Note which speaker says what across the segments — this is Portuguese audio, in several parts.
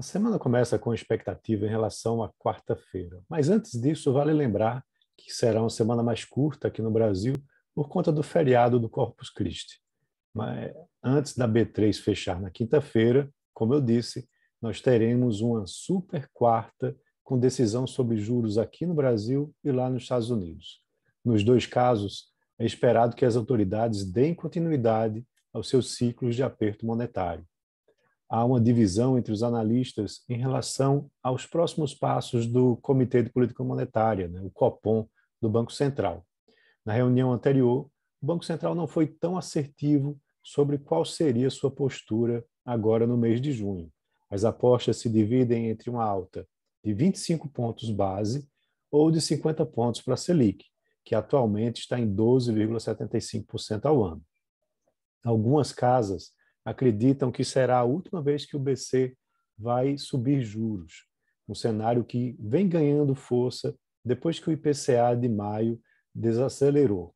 Speaker 1: semana começa com expectativa em relação à quarta-feira, mas antes disso, vale lembrar que será uma semana mais curta aqui no Brasil por conta do feriado do Corpus Christi. Mas antes da B3 fechar na quinta-feira, como eu disse, nós teremos uma super quarta com decisão sobre juros aqui no Brasil e lá nos Estados Unidos. Nos dois casos, é esperado que as autoridades deem continuidade aos seus ciclos de aperto monetário. Há uma divisão entre os analistas em relação aos próximos passos do Comitê de Política Monetária, o Copom, do Banco Central. Na reunião anterior, o Banco Central não foi tão assertivo sobre qual seria sua postura agora no mês de junho. As apostas se dividem entre uma alta de 25 pontos base ou de 50 pontos para a Selic, que atualmente está em 12,75% ao ano. Algumas casas acreditam que será a última vez que o BC vai subir juros, um cenário que vem ganhando força depois que o IPCA de maio desacelerou.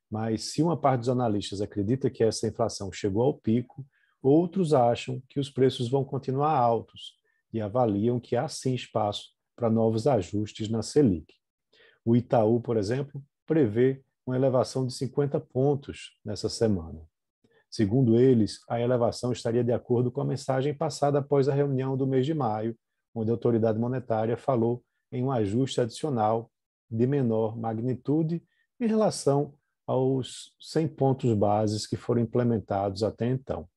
Speaker 1: Mas se uma parte dos analistas acredita que essa inflação chegou ao pico, outros acham que os preços vão continuar altos e avaliam que há sim espaço para novos ajustes na Selic. O Itaú, por exemplo, prevê uma elevação de 50 pontos nessa semana. Segundo eles, a elevação estaria de acordo com a mensagem passada após a reunião do mês de maio, onde a autoridade monetária falou em um ajuste adicional de menor magnitude em relação aos 100 pontos bases que foram implementados até então.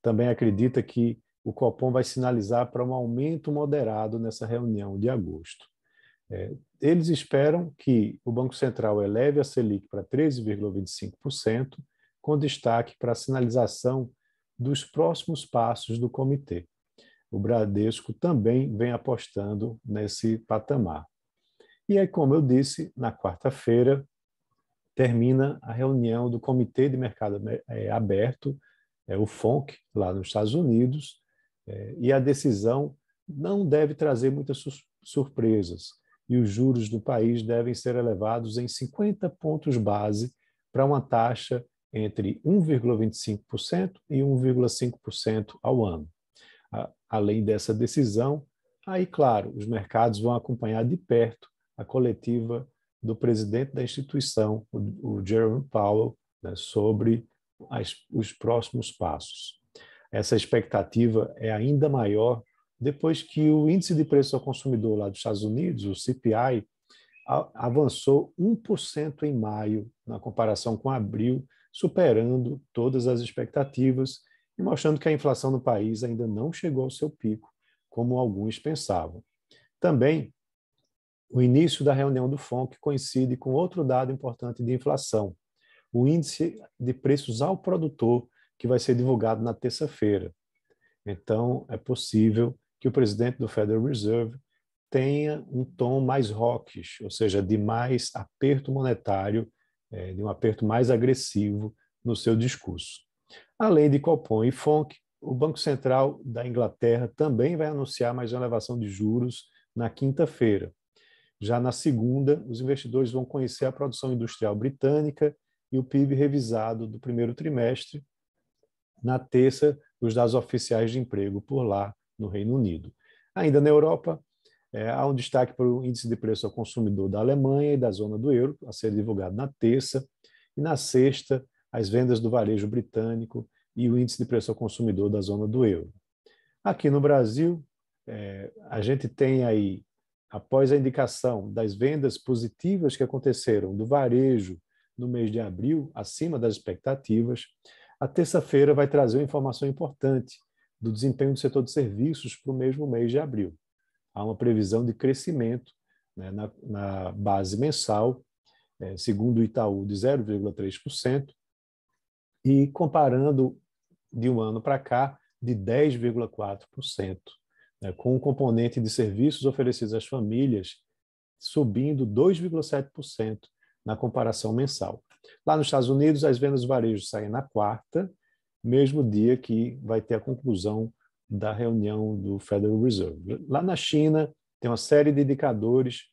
Speaker 1: Também acredita que o Copom vai sinalizar para um aumento moderado nessa reunião de agosto. Eles esperam que o Banco Central eleve a Selic para 13,25%, com destaque para a sinalização dos próximos passos do comitê. O Bradesco também vem apostando nesse patamar. E aí, como eu disse, na quarta-feira termina a reunião do Comitê de Mercado Aberto, o FONC, lá nos Estados Unidos, e a decisão não deve trazer muitas surpresas, e os juros do país devem ser elevados em 50 pontos base para uma taxa entre 1,25% e 1,5% ao ano. Além dessa decisão, aí, claro, os mercados vão acompanhar de perto a coletiva do presidente da instituição, o Jerome Powell, sobre os próximos passos. Essa expectativa é ainda maior depois que o índice de preço ao consumidor lá dos Estados Unidos, o CPI, avançou 1% em maio, na comparação com abril, superando todas as expectativas e mostrando que a inflação no país ainda não chegou ao seu pico, como alguns pensavam. Também, o início da reunião do FONC coincide com outro dado importante de inflação, o índice de preços ao produtor, que vai ser divulgado na terça-feira. Então, é possível que o presidente do Federal Reserve tenha um tom mais hawkish, ou seja, de mais aperto monetário, de um aperto mais agressivo no seu discurso. Além de Copom e FONC, o Banco Central da Inglaterra também vai anunciar mais uma elevação de juros na quinta-feira. Já na segunda, os investidores vão conhecer a produção industrial britânica e o PIB revisado do primeiro trimestre. Na terça, os dados oficiais de emprego por lá, no Reino Unido. Ainda na Europa, há um destaque para o índice de preço ao consumidor da Alemanha e da zona do euro, a ser divulgado na terça, e na sexta, as vendas do varejo britânico e o índice de preço ao consumidor da zona do euro. Aqui no Brasil, a gente tem aí, após a indicação das vendas positivas que aconteceram do varejo no mês de abril, acima das expectativas, a terça-feira vai trazer uma informação importante do desempenho do setor de serviços para o mesmo mês de abril. Há uma previsão de crescimento na base mensal, segundo o Itaú, de 0,3%, e comparando de um ano para cá, de 10,4%, com o componente de serviços oferecidos às famílias subindo 2,7% na comparação mensal. Lá nos Estados Unidos, as vendas do varejo saem na quarta, mesmo dia que vai ter a conclusão da reunião do Federal Reserve. Lá na China, tem uma série de indicadores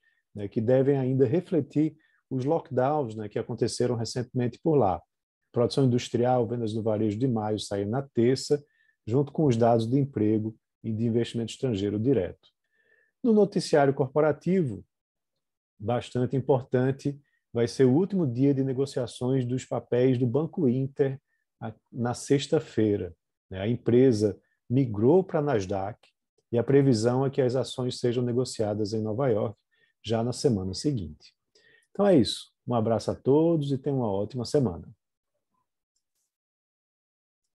Speaker 1: que devem ainda refletir os lockdowns que aconteceram recentemente por lá. Produção industrial, vendas do varejo de maio saem na terça, junto com os dados de emprego e de investimento estrangeiro direto. No noticiário corporativo, bastante importante, vai ser o último dia de negociações dos papéis do Banco Inter na sexta-feira. A empresa migrou para a Nasdaq e a previsão é que as ações sejam negociadas em Nova York já na semana seguinte. Então é isso. Um abraço a todos e tenham uma ótima semana.